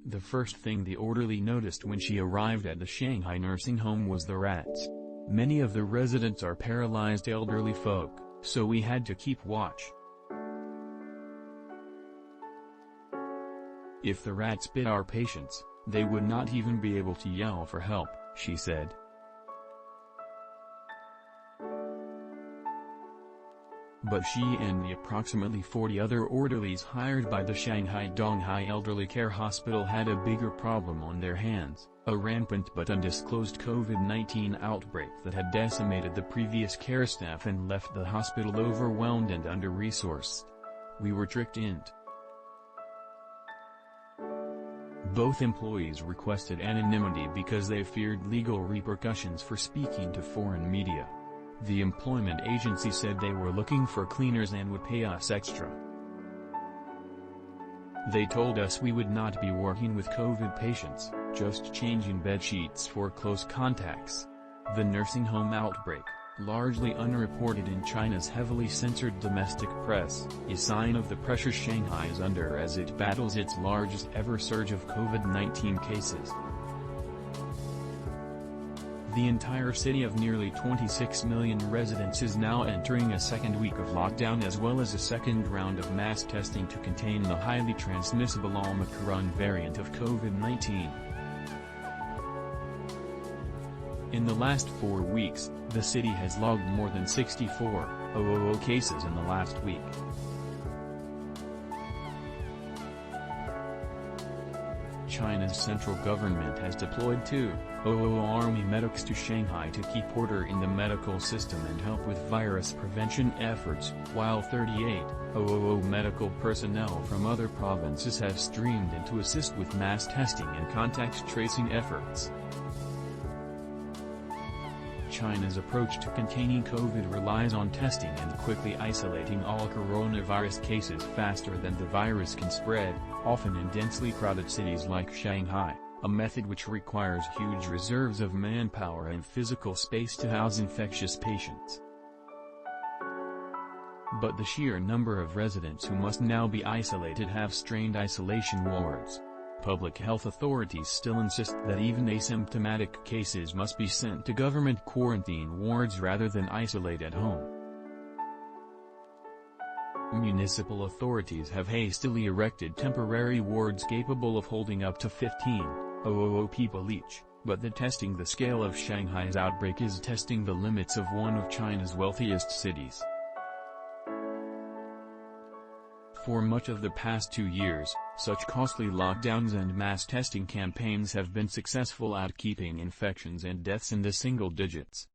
The first thing the orderly noticed when she arrived at the Shanghai nursing home was the rats. Many of the residents are paralyzed elderly folk, so we had to keep watch. If the rats bit our patients, they would not even be able to yell for help, she said. But she and the approximately 40 other orderlies hired by the Shanghai Donghai Elderly Care Hospital had a bigger problem on their hands, a rampant but undisclosed COVID-19 outbreak that had decimated the previous care staff and left the hospital overwhelmed and under-resourced. We were tricked into. Both employees requested anonymity because they feared legal repercussions for speaking to foreign media. The employment agency said they were looking for cleaners and would pay us extra. They told us we would not be working with COVID patients, just changing bedsheets for close contacts. The nursing home outbreak, largely unreported in China's heavily censored domestic press, is a sign of the pressure Shanghai is under as it battles its largest ever surge of COVID-19 cases. The entire city of nearly 26 million residents is now entering a second week of lockdown as well as a second round of mass testing to contain the highly transmissible Omicron variant of COVID-19. In the last 4 weeks, the city has logged more than 64,000 cases in the last week. China's central government has deployed 2,000 army medics to Shanghai to keep order in the medical system and help with virus prevention efforts, while 38,000 medical personnel from other provinces have streamed in to assist with mass testing and contact tracing efforts. China's approach to containing COVID relies on testing and quickly isolating all coronavirus cases faster than the virus can spread, often in densely crowded cities like Shanghai, a method which requires huge reserves of manpower and physical space to house infectious patients. But the sheer number of residents who must now be isolated have strained isolation wards. Public health authorities still insist that even asymptomatic cases must be sent to government quarantine wards rather than isolate at home. Municipal authorities have hastily erected temporary wards capable of holding up to 15,000 people each, but the scale of Shanghai's outbreak is testing the limits of one of China's wealthiest cities. For much of the past 2 years, such costly lockdowns and mass testing campaigns have been successful at keeping infections and deaths in the single digits.